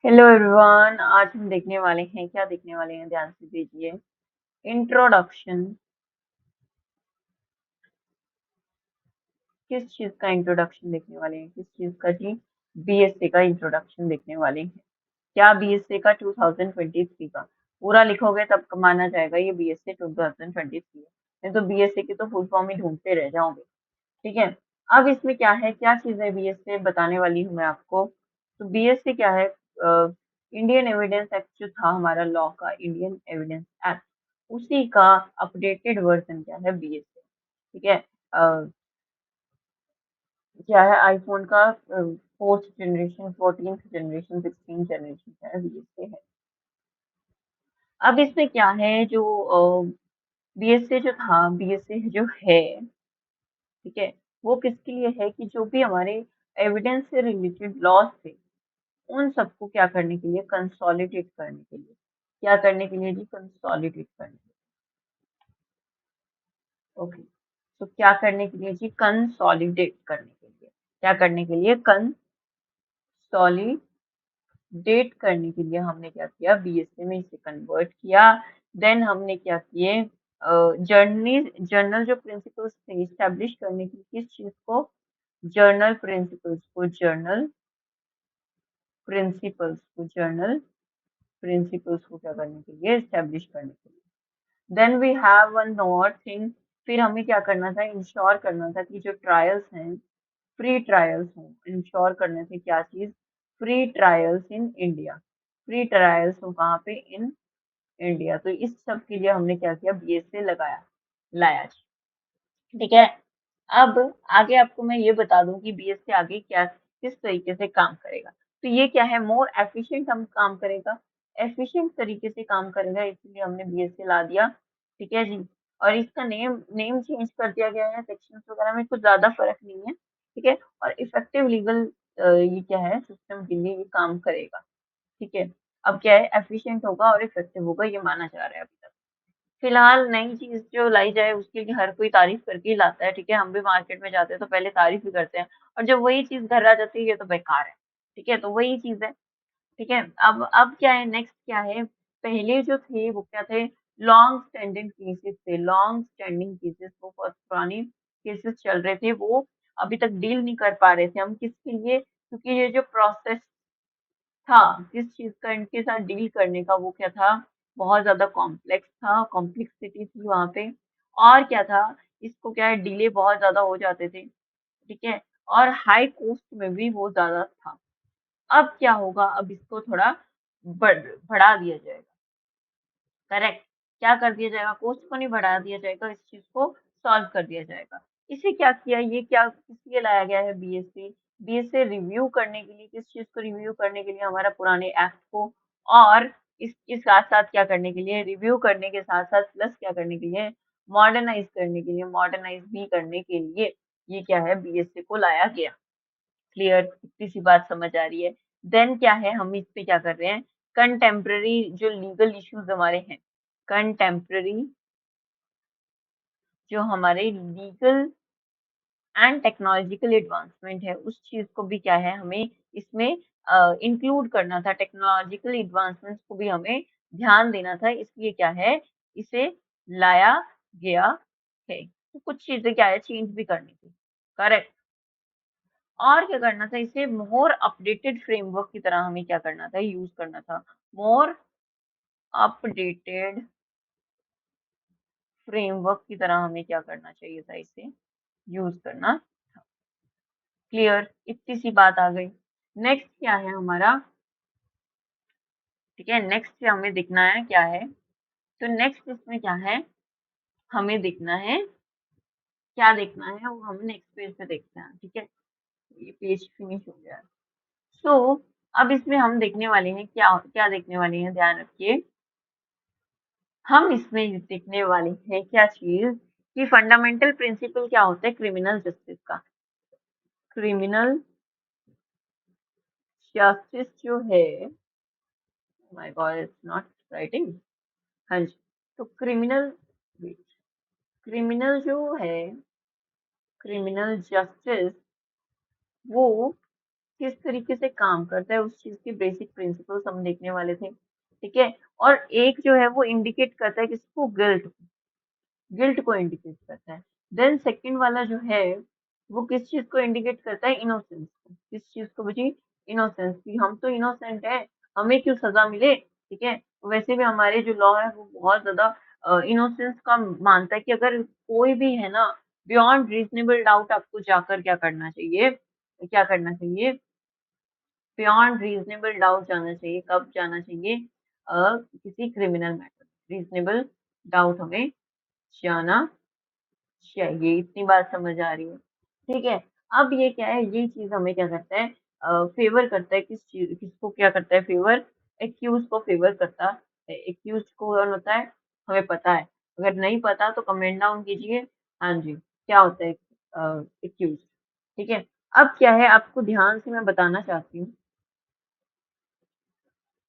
Hello everyone, आज हम देखने वाले हैं, क्या देखने वाले हैं, ध्यान से देखिए। इंट्रोडक्शन। किस चीज का इंट्रोडक्शन देखने वाले हैं? किस चीज का जी? बीएसए का इंट्रोडक्शन देखने वाले हैं। क्या बीएसए का 2023 का पूरा लिखोगे तब माना जाएगा ये बीएसए 2023 है, नहीं तो बीएसए की तो फुल फॉर्म ही ढूंढते रह जाओगे। ठीक है। अब इसमें क्या है, क्या चीज है बीएसए, बताने वाली हूँ मैं आपको। तो बीएसए क्या है? इंडियन एविडेंस एक्ट जो था हमारा लॉ का, इंडियन एविडेंस एक्ट, उसी का अपडेटेड वर्जन क्या है, बीएसए। ठीक है। क्या है, आईफोन का 4th generation, 14th generation, 16th generation क्या है, बीएसए है। अब इसमें क्या है, जो बीएसए जो था, बीएसए जो है, ठीक है, वो किसके लिए है कि जो भी हमारे एविडेंस से रिलेटेड लॉज थे, उन सबको क्या करने के लिए, कंसोलिडेट करने के लिए। क्या करने के लिए जी? कंसोलिडेट करने के लिए। ओके। तो क्या करने के लिए जी? कंसोलिडेट करने के लिए। क्या करने के लिए? कंसोलिडेट करने के लिए हमने क्या किया, बीएसए में इसे कन्वर्ट किया। देन हमने क्या किए, जर्नल जो प्रिंसिपल्स थे इस्टेब्लिश करने की, किस चीज को? जर्नल प्रिंसिपल्स को क्या करने के लिए, एस्टेब्लिश करने के लिए। Then we have one more thing. फिर हमें क्या करना था, इंश्योर करना था कि जो ट्रायल्स हैं, फ्री ट्रायल्स हों। इंश्योर करने थे क्या चीज? Free trials in India. Free trials हो कहाँ पे? In India. तो इस सब के लिए हमने क्या किया, बीएसए लाया जी। ठीक है। अब आगे आपको मैं ये बता दूं कि बीएसए आगे क्या, किस तरीके से काम करेगा। तो ये क्या है, मोर एफिशिएंट हम काम करेगा, एफिशिएंट तरीके से काम करेगा, इसलिए हमने बीएसए ला दिया। ठीक है जी। और इसका नेम नेम चेंज कर दिया गया है, सेक्शंस वगैरह में कुछ ज्यादा फर्क नहीं है। ठीक है। और इफेक्टिव लीगल ये क्या है, सिस्टम के लिए ये काम करेगा। ठीक है। अब क्या है, एफिशिएंट होगा और इफेक्टिव होगा, ये माना जा रहा है अभी तक। फिलहाल नई चीज जो लाई जाए उसके लिए हर कोई तारीफ करके ही लाता है। ठीक है। हम भी मार्केट में जाते हैं तो पहले तारीफ ही करते हैं, और जब वही चीज घर आ जाती है, ये तो बेकार है। ठीक है। तो वही चीज है। ठीक है। अब क्या है, नेक्स्ट क्या है, पहले जो थे वो क्या थे, लॉन्ग स्टैंडिंग केसेस थे। लॉन्ग स्टैंडिंग केसेस, वो बहुत पुराने केसेस चल रहे थे, वो अभी तक डील नहीं कर पा रहे थे हम। किसके लिए? क्योंकि ये जो प्रोसेस था, जिस चीज का इनके साथ डील करने का, वो क्या था, बहुत ज्यादा कॉम्प्लेक्स था, कॉम्प्लेक्सिटी थी वहां पे। और क्या था, इसको क्या है, डिले बहुत ज्यादा हो जाते थे। ठीक है। और हाई कॉस्ट में भी वो ज्यादा था। अब क्या होगा, अब इसको थोड़ा बढ़ा दिया जाएगा। करेक्ट। क्या कर दिया जाएगा, कॉस्ट को नहीं बढ़ा दिया जाएगा, इस चीज को सॉल्व कर दिया जाएगा। इसे क्या किया, ये क्या किस लिए लाया गया है, बीएससी। बीएससी रिव्यू करने के लिए, किस चीज को रिव्यू करने के लिए, हमारा पुराने एक्ट को। और इसके साथ साथ क्या करने के लिए, रिव्यू करने के साथ साथ प्लस क्या करने के लिए, मॉडर्नाइज करने के लिए, मॉडर्नाइज भी करने के लिए ये क्या है, बीएससी को लाया गया। क्लियर, इतनी सी बात समझ आ रही है। देन क्या है, हम इस पे क्या कर रहे हैं, कंटेम्प्ररी जो लीगल इश्यूज हमारे हैं, कंटेम्प्ररी जो हमारे लीगल एंड टेक्नोलॉजिकल एडवांसमेंट है, उस चीज को भी क्या है, हमें इसमें इंक्लूड करना था। टेक्नोलॉजिकल एडवांसमेंट्स को भी हमें ध्यान देना था, इसलिए क्या है, इसे लाया गया है। तो कुछ चीजें क्या है, चेंज भी करनी थी। करेक्ट। और क्या करना था, इसे मोर अपडेटेड फ्रेमवर्क की तरह हमें क्या करना था, यूज करना था। मोर अपडेटेड फ्रेमवर्क की तरह हमें क्या करना चाहिए था, इसे यूज करना। क्लियर, इतनी सी बात आ गई। नेक्स्ट क्या है हमारा, ठीक है, नेक्स्ट हमें देखना है क्या है। तो नेक्स्ट इसमें क्या है, हमें देखना है, क्या देखना है वो हम नेक्स्ट पेज पे देखते हैं। ठीक है। ये पेज फिनिश हो गया है। सो अब इसमें हम देखने वाले हैं, क्या क्या देखने वाले हैं, ध्यान रखिए। हम इसमें देखने वाले हैं क्या चीज, कि फंडामेंटल प्रिंसिपल क्या होता है क्रिमिनल जस्टिस का। क्रिमिनल जस्टिस जो है, my God it's not writing. हाँ जी। तो क्रिमिनल जो है, क्रिमिनल जस्टिस, वो किस तरीके से काम करता है, उस चीज की बेसिक प्रिंसिपल्स हम देखने वाले थे। ठीक है। और एक जो है वो इंडिकेट करता है किसको, गिल्ट को इंडिकेट करता है। देन सेकंड वाला जो है वो किस चीज को इंडिकेट करता है, इनोसेंस को। किस चीज को बची, इनोसेंस की, हम तो इनोसेंट है, हमें क्यों सजा मिले। ठीक है। वैसे भी हमारे जो लॉ है वो बहुत ज्यादा इनोसेंस का मानता है कि अगर कोई भी है ना, बियॉन्ड रीजनेबल डाउट आपको जाकर क्या करना चाहिए, क्या करना चाहिए, बियॉन्ड रीजनेबल डाउट जाना चाहिए। कब जाना चाहिए, किसी क्रिमिनल मैटर, रीजनेबल डाउट हमें जाना चाहिए। इतनी बात समझ आ रही है। ठीक है। अब ये क्या है, ये चीज हमें क्या करता है, फेवर करता है, किस चीज, किसको क्या करता है फेवर, एक्यूज को फेवर करता है। एक्यूज को कौन होता है, हमें पता है, अगर नहीं पता तो कमेंट डाउन कीजिए। हाँ जी, क्या होता है एक्यूज। ठीक है। अब क्या है, आपको ध्यान से मैं बताना चाहती हूँ।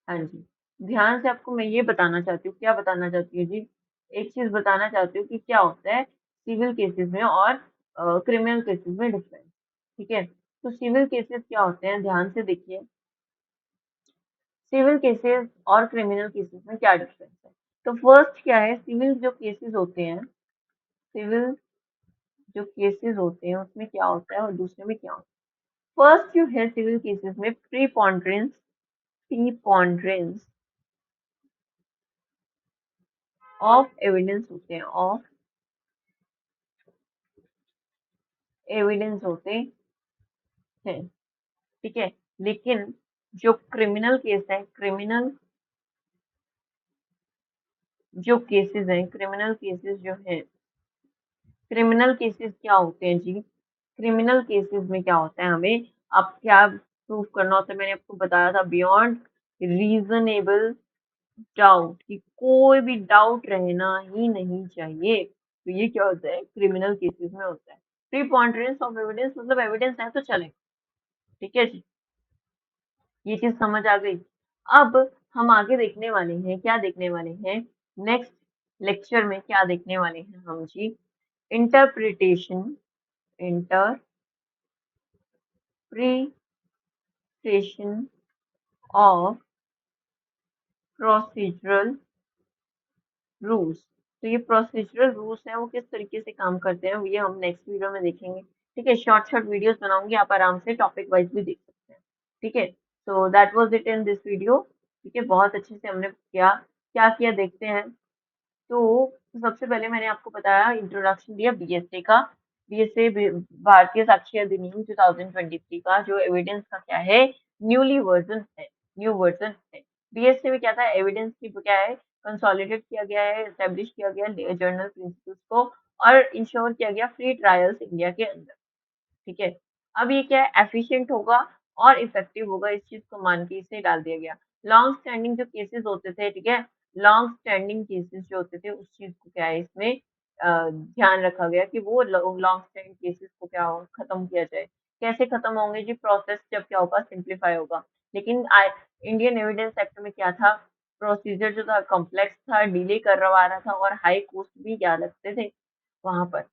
हाँ जी, ध्यान से आपको मैं ये बताना चाहती हूँ, क्या बताना चाहती हूँ जी, एक चीज बताना चाहती हूँ कि क्या होता है सिविल केसेस में और क्रिमिनल केसेस में डिफरेंस। ठीक है। तो सिविल केसेस क्या होते हैं, ध्यान से देखिए, सिविल केसेस और क्रिमिनल केसेस में क्या डिफरेंस है। तो फर्स्ट क्या है, सिविल जो केसेस होते हैं, सिविल जो केसेस होते हैं उसमें क्या होता है और दूसरे में क्या होता है। फर्स्ट जो है सिविल केसेस में प्रीपॉन्ड्रेंस, प्रीपॉन्ड्रेंस ऑफ एविडेंस होते हैं, ऑफ एविडेंस होते हैं। ठीक है। लेकिन जो क्रिमिनल केस है, क्रिमिनल जो केसेस हैं, क्रिमिनल केसेस जो है, क्रिमिनल केसेस क्या होते हैं जी, क्रिमिनल केसेस में क्या होता है, हमें अब क्या प्रूफ करना होता है, मैंने आपको बताया था बियॉन्ड रीजनेबल डाउट, कि कोई भी डाउट रहना ही नहीं चाहिए। तो ये क्या होता है, क्रिमिनल केसेस में होता है। प्रीपॉन्डरेंस ऑफ एविडेंस मतलब एविडेंस है तो चले। ठीक है जी, ये चीज समझ आ गई। अब हम आगे देखने वाले हैं, क्या देखने वाले हैं, नेक्स्ट लेक्चर में क्या देखने वाले हैं हम जी, interpretation, interpretation of procedural rules. तो ये प्रोसीजरल रूल्स हैं वो किस तरीके से काम करते हैं, ये हम नेक्स्ट वीडियो में देखेंगे। ठीक है, शॉर्ट शॉर्ट वीडियोस बनाऊंगी, आप आराम से टॉपिक वाइज भी देख सकते हैं। ठीक है। So that was it in this video. ठीक है, बहुत अच्छे से हमने क्या क्या किया देखते हैं। तो सबसे पहले मैंने आपको बताया, इंट्रोडक्शन दिया बीएसए का, बीएसए भारतीय साक्ष्य अधिनियम 2023 का, जो एविडेंस का क्या है, न्यूली वर्जन है, न्यू वर्जन है। बीएसए में क्या था, एविडेंस की क्या है, कंसोलिडेट किया गया है, एस्टेब्लिश किया गया जर्नल प्रिंसिपल्स को, और इंश्योर किया गया फ्री ट्रायल्स इंडिया के अंदर। ठीक है। अब ये क्या है, एफिशिएंट होगा और इफेक्टिव होगा, इस चीज को मान के इसे डाल दिया गया। लॉन्ग स्टैंडिंग जो केसेस होते थे, ठीक है, लॉन्ग स्टैंडिंग केसेस जो होते थे उस चीज को क्या है इसमें ध्यान रखा गया कि वो लॉन्ग स्टैंडिंग केसेस को क्या हो, खत्म किया जाए। कैसे खत्म होंगे जी, प्रोसेस जब क्या होगा, सिंप्लीफाई होगा। लेकिन इंडियन एविडेंस एक्ट में क्या था, प्रोसीजर जो था कॉम्प्लेक्स था, डिले करवा रहा था, और हाई कॉस्ट भी क्या लगते थे वहां पर।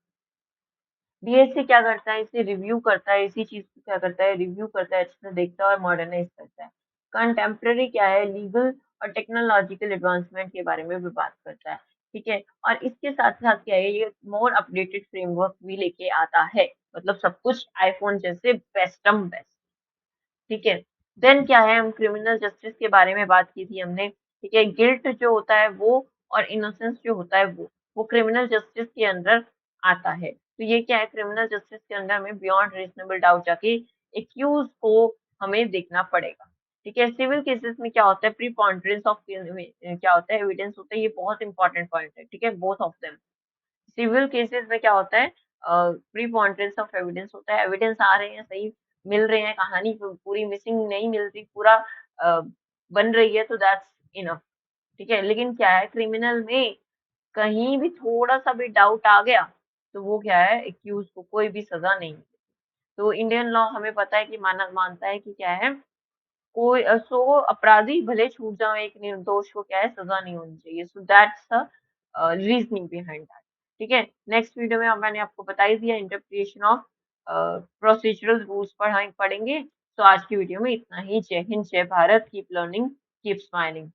बीएससी क्या करता है, इसे रिव्यू करता है, इसी चीज को क्या करता है, रिव्यू करता है, अच्छे से देखता है और मॉडर्नाइज करता है। कंटेम्प्रेरी क्या है, लीगल और टेक्नोलॉजिकल एडवांसमेंट के बारे में भी बात करता है। ठीक है। और इसके साथ साथ क्या है, ये मोर अपडेटेड फ्रेमवर्क भी लेके आता है, मतलब सब कुछ आईफोन जैसे बेस्टम बेस्ट। ठीक है। देन क्या है, हम क्रिमिनल जस्टिस के बारे में बात की थी हमने। ठीक है, गिल्ट जो होता है वो और इनोसेंस जो होता है वो क्रिमिनल जस्टिस के अंदर आता है। तो ये क्या है, क्रिमिनल जस्टिस के अंदर में बियॉन्ड रीजनेबल डाउट जाके एक्यूज को हमें देखना पड़ेगा। ठीक है। सिविल केसेस में क्या होता है, प्रीपॉन्डरेंस ऑफ क्या होता है, एविडेंस होता है, ये बहुत इंपॉर्टेंट पॉइंट है। ठीक है, both of them. Civil cases में क्या होता है, प्रीपॉन्डरेंस ऑफ एविडेंस होता है, एविडेंस आ रहे हैं, सही मिल रहे हैं, कहानी पूरी मिसिंग नहीं मिल रही, पूरा अ, बन रही है, तो दैट्स इनफ। ठीक है। लेकिन क्या है, क्रिमिनल में कहीं भी थोड़ा सा भी डाउट आ गया तो वो क्या है, एक्यूज को कोई भी सजा नहीं मिलेगी। तो इंडियन लॉ हमें पता है कि मानता है कि क्या है, कोई सो अपराधी भले छूट जाए, एक निर्दोष को क्या है, सजा नहीं होनी चाहिए। So that's the reasoning behind that. ठीक है। नेक्स्ट वीडियो में मैंने आपको बता ही दिया, इंटरप्रिटेशन ऑफ प्रोसीजरल रूल्स पढ़ेंगे। तो आज की वीडियो में इतना ही। जय हिंद, जय Bharat, keep learning, keep smiling.